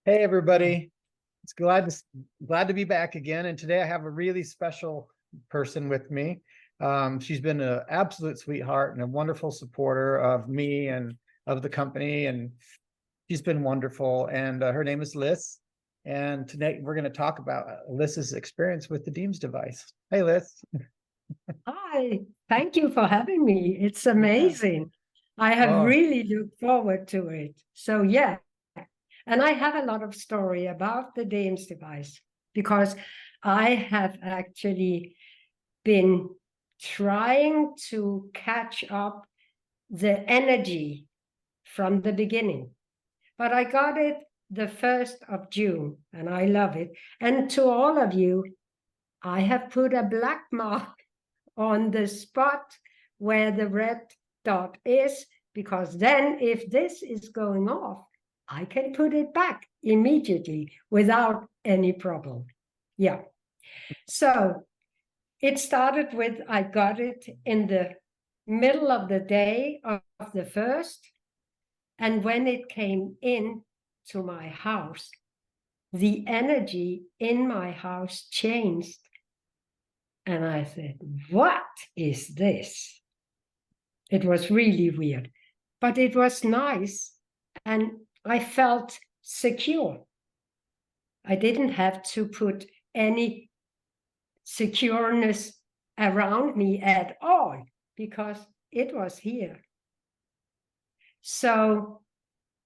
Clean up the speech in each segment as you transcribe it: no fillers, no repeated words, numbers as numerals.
Hey everybody, it's glad to be back again. And today I have a really special person with me. She's been an absolute sweetheart and a wonderful supporter of me and of the company, and she's been wonderful. And her name is Liz. And today we're going to talk about Liz's experience with the DEEMS device. Hey, Liz. Hi, thank you for having me. It's Yeah. amazing. I have Oh, really looked forward to it. So yeah, and I have a lot of story about the DEEMS device because I have actually been trying to catch up the energy from the beginning. But I got it the 1st of June and I love it. And to all of you, I have put a black mark on the spot where the red dot is, because then if this is going off, I can put it back immediately without any problem. Yeah. So it started with, I got it in the middle of the day of the 1st. And when it came in to my house, the energy in my house changed. And I said, what is this? It was really weird, but it was nice. And I felt secure. I didn't have to put any secureness around me at all because it was here. So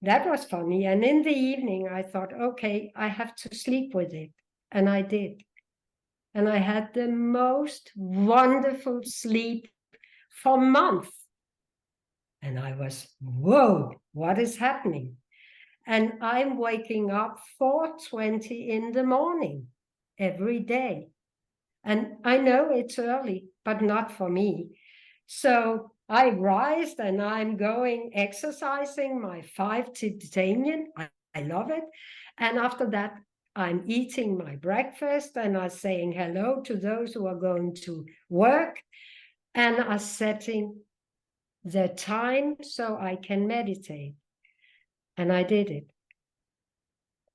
that was funny. And in the evening, I thought, okay, I have to sleep with it. And I did. And I had the most wonderful sleep for months. And I was, whoa, what is happening? And I'm waking up 4:20 in the morning every day. And I know it's early, but not for me. So I rise and I'm going exercising my 5 titanium. I love it. And after that, I'm eating my breakfast and I'm saying hello to those who are going to work and are setting the time so I can meditate. And I did it.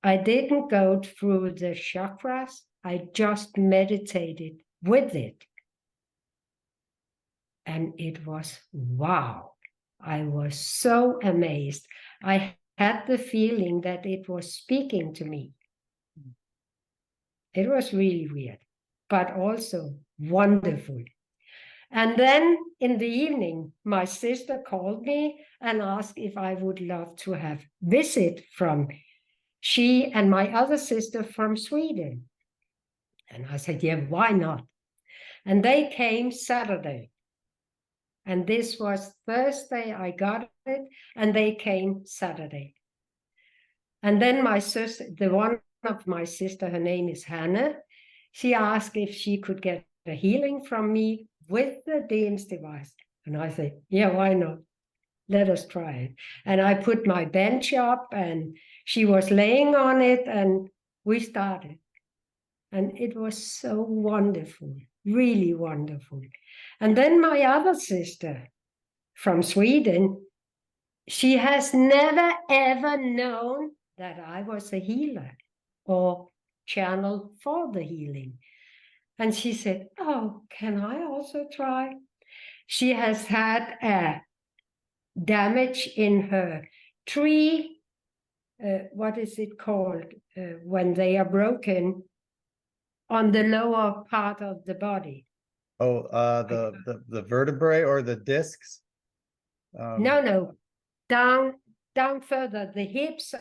I didn't go through the chakras. I just meditated with it. And it was wow. I was so amazed. I had the feeling that it was speaking to me. It was really weird, but also wonderful. And then in the evening, my sister called me and asked if I would love to have visit from she and my other sister from Sweden. And I said, yeah, why not? And they came Saturday. And this was Thursday, I got it, and they came Saturday. And then my sister, the one of my sister, her name is Hannah, she asked if she could get a healing from me with the DEEMS device. And I said, yeah, why not? Let us try it. And I put my bench up and she was laying on it and we started. And it was so wonderful, really wonderful. And then my other sister from Sweden, she has never ever known that I was a healer or channel for the healing. And she said, oh, can I also try? She has had a damage in her tree. What is it called when they are broken on the lower part of the body? oh, the vertebrae or the discs. No, down further, the hips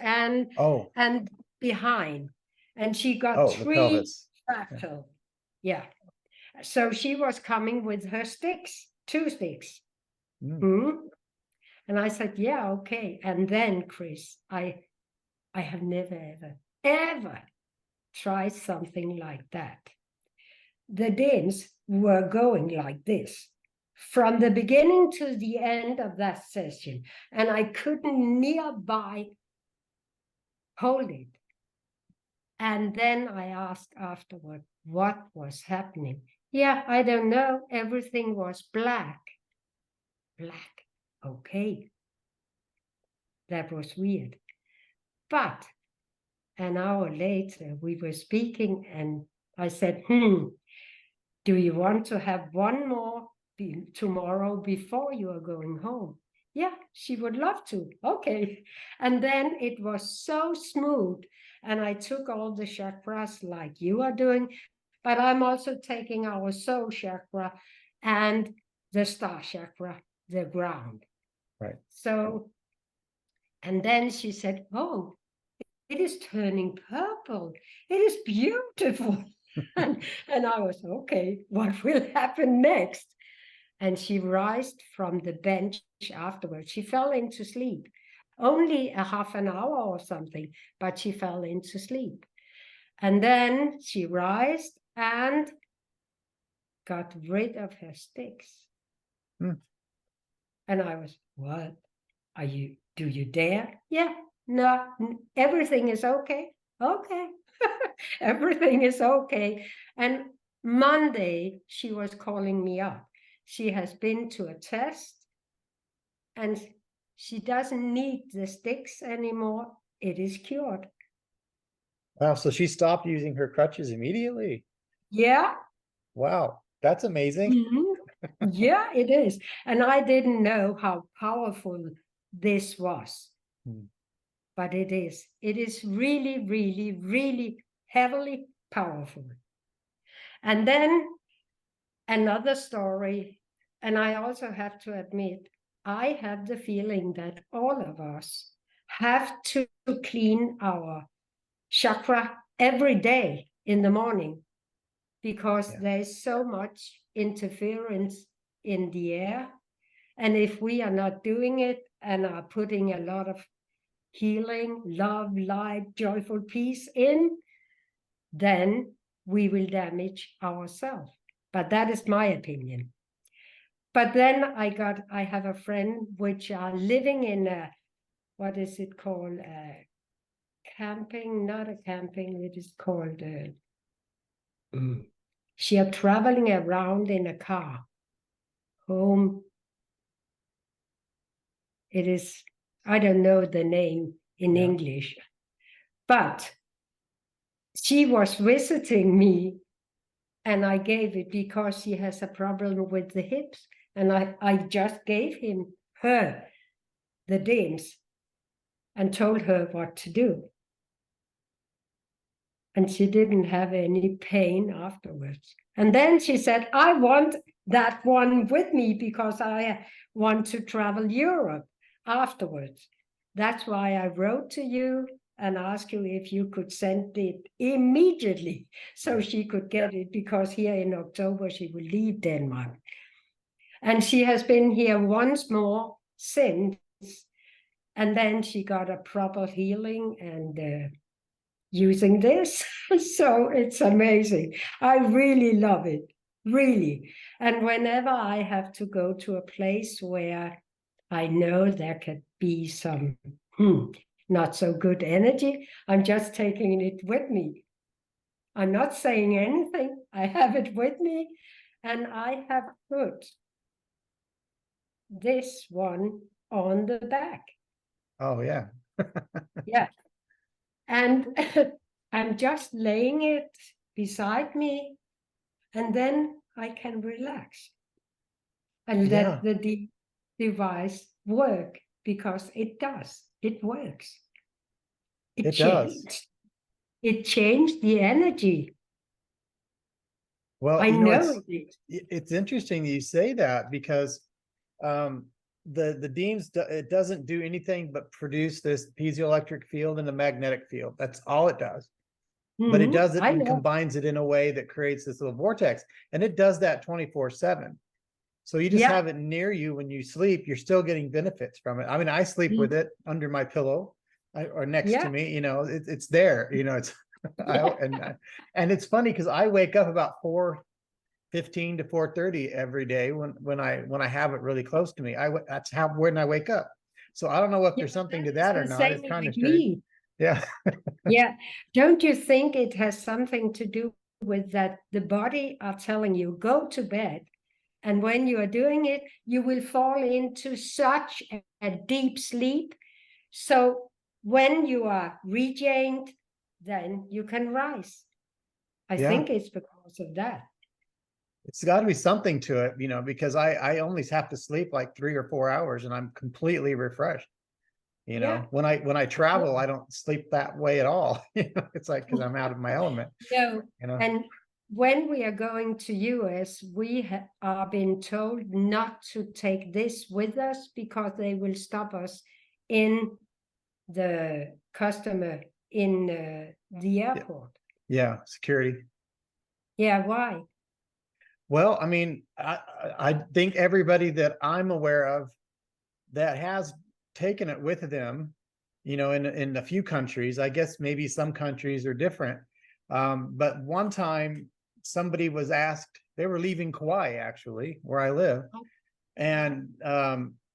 Oh, and behind. And she got oh, the 3 pelvis. fractures. Yeah. So she was coming with her sticks, 2 sticks. Mm. And I said, yeah, okay. And then, Chris, I have never, ever tried something like that. The DEEMS were going like this from the beginning to the end of that session. And I couldn't nearby hold it. And then I asked afterward, what was happening? Yeah, I don't know. Everything was black. Black. Okay. That was weird. But an hour later, we were speaking, and I said, do you want to have one more tomorrow before you are going home? Yeah, she would love to. Okay. And then it was so smooth. And I took all the chakras like you are doing, but I'm also taking our soul chakra and the star chakra, the ground. Right. So, and then she said, oh, it is turning purple. It is beautiful. and I was, okay, what will happen next? And she rised from the bench afterwards. She fell into sleep, only a half an hour or something, but she fell into sleep. And then she rised and got rid of her sticks. Hmm. And I was, what? Do you dare? Yeah, no, everything is okay. Okay. Everything is okay. And Monday, she was calling me up. She has been to a test and she doesn't need the sticks anymore. It is cured. Wow. So she stopped using her crutches immediately. Yeah. Wow. That's amazing. Mhm. Yeah, it is. And I didn't know how powerful this was. Hmm. But it is. It is really, really, really heavily powerful. And then another story, and I also have to admit, I have the feeling that all of us have to clean our chakra every day in the morning because Yeah. there's so much interference in the air. And if we are not doing it and are putting a lot of healing, love, light, joyful peace in, then we will damage ourselves. But that is my opinion. But then I have a friend which are living in a, what is it called? Camping, not a camping, it is called, she are traveling around in a car home. It is, I don't know the name in Yeah. English, but she was visiting me and I gave it because she has a problem with the hips. And I just gave her the DEEMS and told her what to do. And she didn't have any pain afterwards. And then she said, I want that one with me because I want to travel Europe afterwards. That's why I wrote to you and asked you if you could send it immediately so she could get it, because here in October she will leave Denmark. And she has been here once more since, and then she got a proper healing and using this. So it's amazing. I really love it, really. And whenever I have to go to a place where I know there could be some not so good energy, I'm just taking it with me. I'm not saying anything. I have it with me, and I have put this one on the back. Oh, yeah. Yeah. And I'm just laying it beside me, and then I can relax and Yeah, let the device work, because it does. It works. It it does. changed. It changed the energy. Well, I know it did. it's interesting you say that because um the DEEMS it doesn't do anything but produce this piezoelectric field and a magnetic field. That's all it does. But it does it I and know. combines it in a way that creates this little vortex, and it does that 24/7. So you just Yeah. have it near you when you sleep. You're still getting benefits from it. I mean, I sleep with it under my pillow or next to Yeah. me. It's there. It's Yeah. and it's funny because I wake up about 4:15 to 4:30 every day when I have it really close to me. That's how when I wake up. So I don't know if Yeah, there's something that to is that or the not. It's same kind of with strange. me. Yeah. Yeah. Don't you think it has something to do with that the body are telling you, go to bed. And when you are doing it, you will fall into such a deep sleep. So when you are regained then you can rise. I Yeah. think it's because of that. It's got to be something to it, because I only have to sleep like 3 or 4 hours and I'm completely refreshed. Yeah. When I travel, I don't sleep that way at all. It's like, because I'm out of my element, No, you know. and when we are going to US, we are being told not to take this with us because they will stop us in the customer in the airport. Yeah, security. Yeah, why? Well, I mean, I think everybody that I'm aware of that has taken it with them, in a few countries. I guess maybe some countries are different. But one time somebody was asked, they were leaving Kauai, actually, where I live. And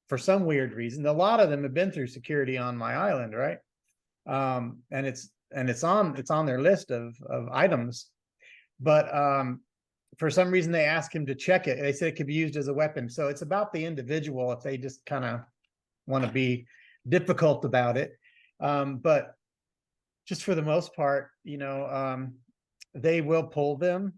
for some weird reason, a lot of them have been through security on my island, right? And it's on their list of items. But for some reason they asked him to check it. They said it could be used as a weapon. So it's about the individual if they just kind of want to be difficult about it. But just for the most part, they will pull them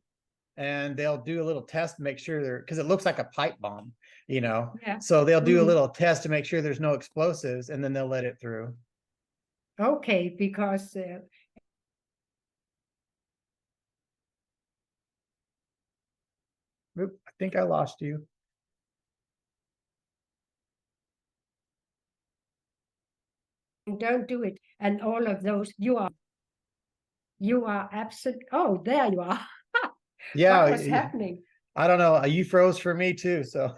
and they'll do a little test to make sure they're, because it looks like a pipe bomb, Yeah. so they'll do a little test to make sure there's no explosives and then they'll let it through. Okay, because Oop, I think I lost you. don't do it. And all of those, you are absent. Oh, there you are. Yeah, What was happening? I don't know. You froze for me too, so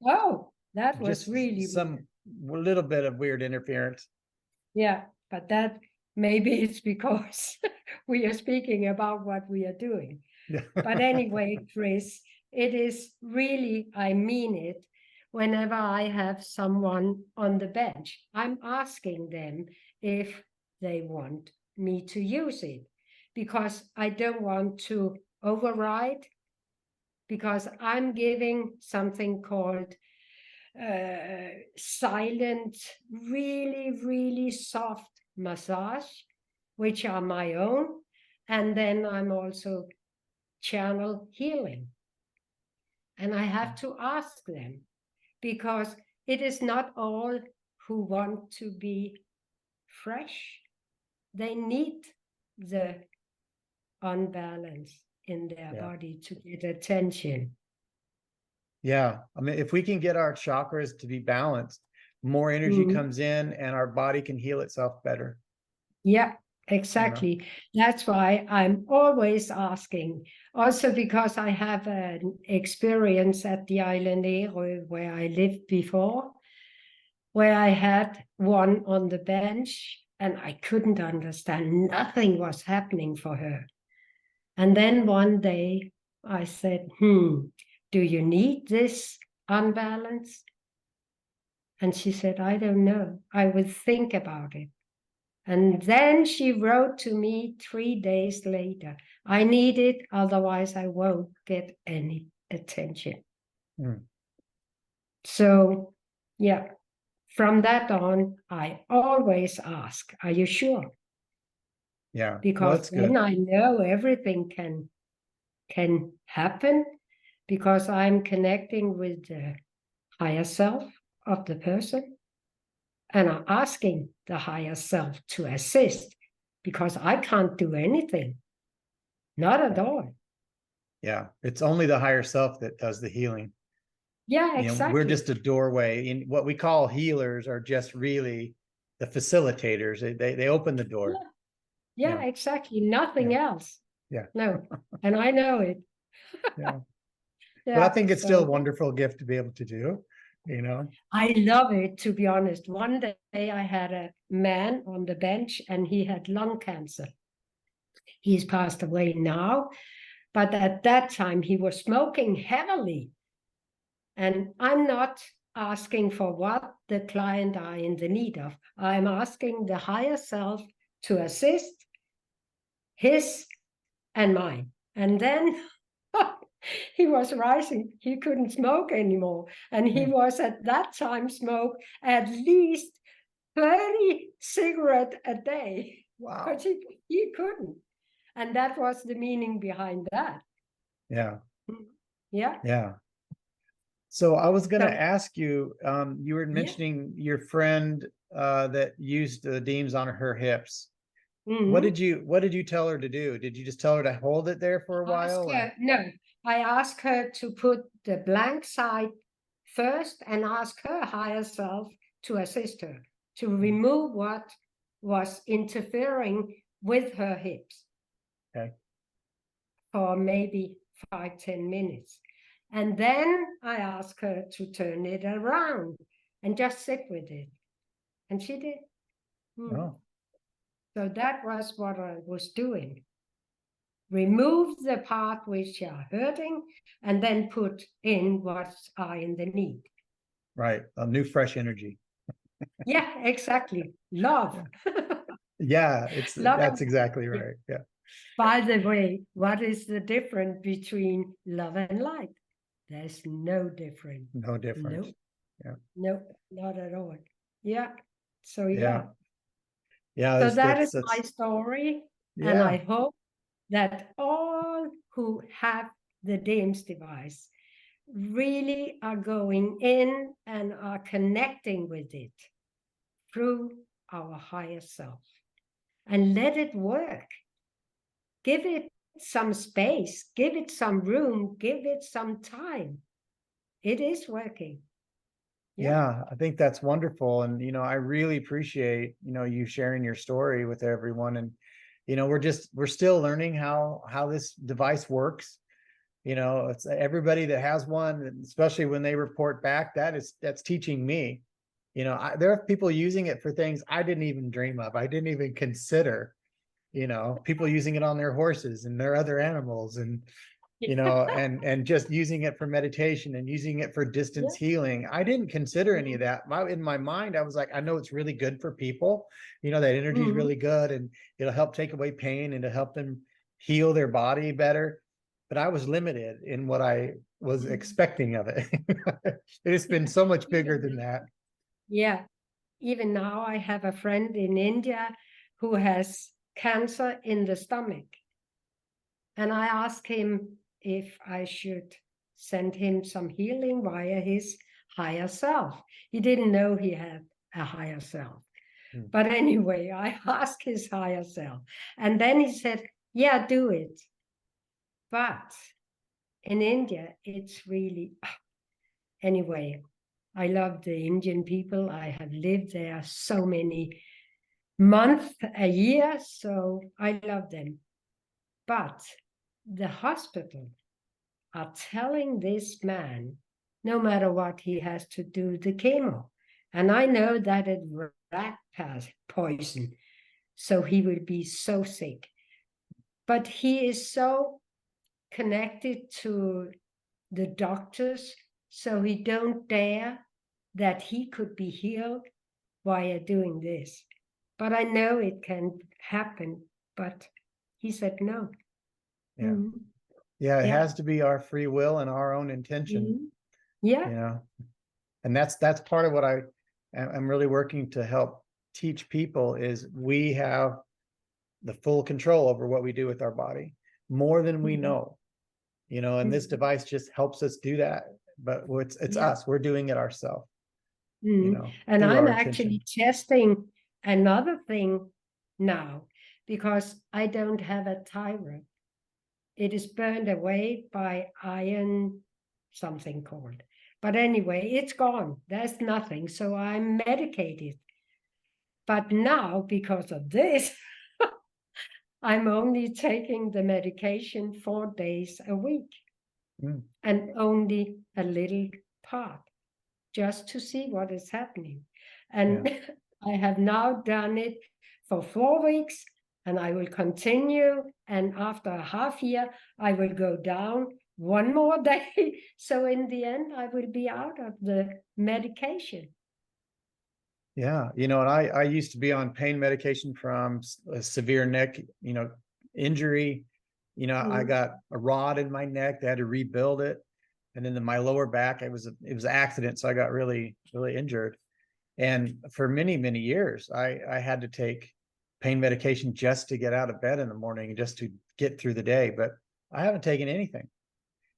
Oh, that was just really some little bit of weird interference. Yeah, but that maybe it's because we are speaking about what we are doing. But anyway, Chris, it is really, I mean it, whenever I have someone on the bench, I'm asking them if they want me to use it because I don't want to override, because I'm giving something called silent, really, really soft massage, which are my own. And then I'm also channel healing. And I have to ask them because it is not all who want to be fresh. They need the unbalance in their body to get attention. Yeah. I mean, if we can get our chakras to be balanced, more energy comes in and our body can heal itself better. Yeah, exactly. That's why I'm always asking. Also because I have an experience at the Island where I lived before, where I had one on the bench and I couldn't understand. Nothing was happening for her. And then one day I said, do you need this unbalance? And she said, I don't know. I will think about it. And then she wrote to me 3 days later, I need it, otherwise I won't get any attention. So, yeah, from that on, I always ask, are you sure? Yeah, Because then I know everything can happen because I'm connecting with the higher self of the person. And I'm asking the higher self to assist because I can't do anything. Not at all. Yeah, it's only the higher self that does the healing. Yeah, exactly. We're just a doorway. In what we call healers are just really the facilitators. They open the door. Yeah, exactly. Nothing else. Yeah. No, and I know it. Yeah. But I think it's still a wonderful gift to be able to do, I love it, to be honest. One day I had a man on the bench and he had lung cancer. He's passed away now, but at that time he was smoking heavily. And I'm not asking for what the client are in the need of. I'm asking the higher self to assist his and mine. And then he was rising. He couldn't smoke anymore. And he was at that time smoked at least 30 cigarettes a day. Wow. Because he couldn't. And that was the meaning behind that. Yeah. Yeah. Yeah. So I was going to So, ask you, you were yeah. mentioning your friend that used the DEEMS on her hips. What Mhm. did you tell her to do? Did you just tell her to hold it there for a Ask while, or? her, no, I asked her to put the blank side first and ask her higher self to assist her to remove what was interfering with her hips Okay. for maybe 5-10 minutes. And then I asked her to turn it around and just sit with it. And she did. Oh, So that was what I was doing. Remove the part which are hurting and then put in what are in the need. right. A new fresh energy. Yeah, exactly. Love. Yeah, Love. that's exactly right. Yeah. By the way, what is the difference between love and light? There's no difference. No difference. No, Yeah. no, not at all. Yeah. So Yeah. yeah. Yeah. So that is my That's story. And I yeah. hope that all who have the DEEMS device really are going in and are connecting with it through our higher self and let it work. Give it some space, give it some room, give it some time. It is working. Yeah. Yeah, I think that's wonderful. And, I really appreciate, you sharing your story with everyone. And, we're still learning how this device works. It's everybody that has one, especially when they report back, that's teaching me. There are people using it for things I didn't even dream of. I didn't even consider, people using it on their horses and their other animals, and and just using it for meditation and using it for Yeah. distance healing. I didn't consider any of that. In my mind, I was like, I know it's really good for people. That energy is Mhm. really good, and it'll help take away pain and to help them heal their body better. But I was limited in what I was expecting of it. It's been so much bigger than that. Yeah. Even now, I have a friend in India who has cancer in the stomach. And I asked him if I should send him some healing via his higher self. He didn't know he had a higher self. Hmm. But anyway, I asked his higher self. And then he said, yeah, do it. But in India, it's really, anyway, I love the Indian people. I have lived there so many months, a year, so I love them. But the hospital are telling this man, no matter what, he has to do the chemo. And I know that it's rat poison, so he will be so sick. But he is so connected to the doctors, so he don't dare that he could be healed via doing this. But I know it can happen, but he said no. Yeah. Mm-hmm. Yeah, it Yeah. has to be our free will and our own intention, Mm-hmm. Yeah. you know. And that's part of what I'm really working to help teach people is we have the full control over what we do with our body more than we Mm-hmm. know, and this device just helps us do that. But it's Yeah. us, we're doing it ourselves, And through I'm our intention. actually testing another thing now because I don't have a thyroid. It is burned away by iron something called. But anyway, it's gone. There's nothing. So I'm medicated. But now, because of this, I'm only taking the medication 4 days a week Mm, and only a little part just to see what is happening. yeah. And I have now done it for 4 weeks and I will continue. And after a half year, I will go down one more day. So in the end, I will be out of the medication. Yeah, and I used to be on pain medication from a severe neck, injury. I Mm. got a rod in my neck. They had to rebuild it, and then my lower back, it was an accident, so I got really really injured. And for many years, I had to take pain medication just to get out of bed in the morning, just to get through the day. But I haven't taken anything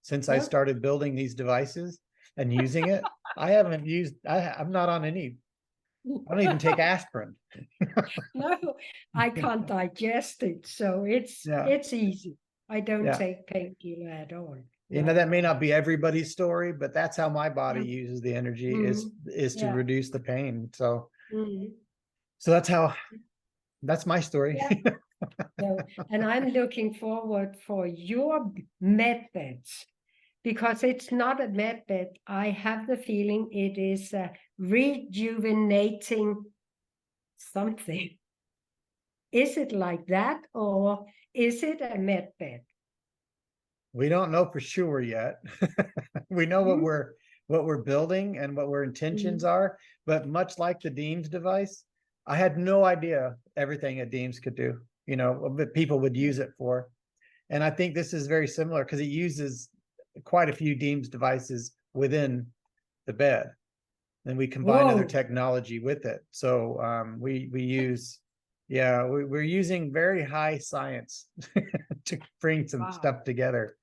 since I No? started building these devices and using it. I haven't used, I'm not on any, I don't even take aspirin. No, I can't digest it, so Yeah. it's easy. I don't Yeah. take painkiller at all. You know, that may not be everybody's story, but that's how my body Yeah. uses the energy Mhm. is to Yeah. reduce the pain. So Mhm. that's my story. Yeah. So, and I'm looking forward for your med beds, because it's not a med bed. I have the feeling it is a rejuvenating something. Is it like that, or is it a med bed? We don't know for sure yet. We know Mhm. what we're building and what our intentions Mhm. are, but much like the DEEMS device, I had no idea everything a DEEMS could do, you know, that people would use it for. And I think this is very similar because it uses quite a few DEEMS devices within the bed. And we combine other Whoa. technology with it. So we use, yeah, we're using very high science to bring some Wow. stuff together,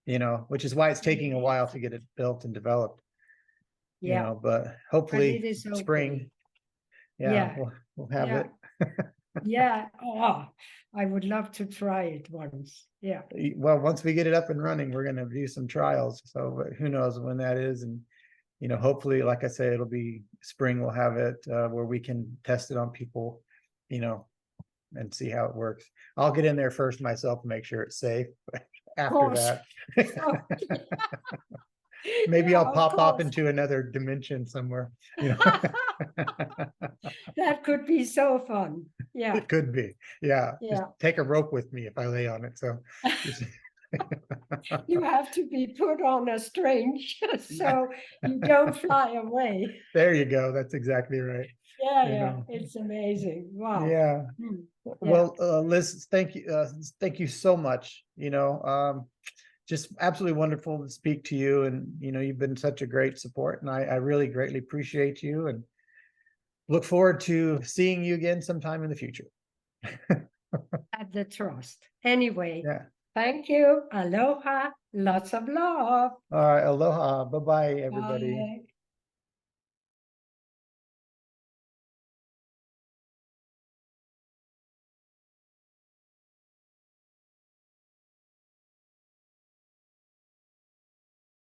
you know, which is why it's taking a while to get it built and developed, you Yeah. know, but And hopefully it is okay. spring, yeah, Yeah. we'll have Yeah. it. Yeah. Oh, I would love to try it once. Yeah. Well, once we get it up and running, we're going to do some trials. So who knows when that is. And, you know, hopefully, like I say, it'll be spring, we'll have it where we can test it on people, you know, and see how it works. I'll get in there first myself to make sure it's safe. Of After course. that, Oh, maybe yeah, I'll of pop off course. into another dimension somewhere, you know. That could be so fun. Yeah. It could be. Yeah. Just Yeah. take a rope with me if I lay on it. So You have to be put on a string so you don't fly away. there you go. That's exactly right. Yeah, You yeah. know. It's amazing. Wow. Yeah. Hmm. Yeah. Well, Liz, thank you so much. You know, just absolutely wonderful to speak to you, and you know, you've been such a great support, and I really greatly appreciate you, and look forward to seeing you again sometime in the future. At the trust. Anyway, Yeah. thank you. Aloha. Lots of love. All right. Aloha. Bye bye, everybody. Bye.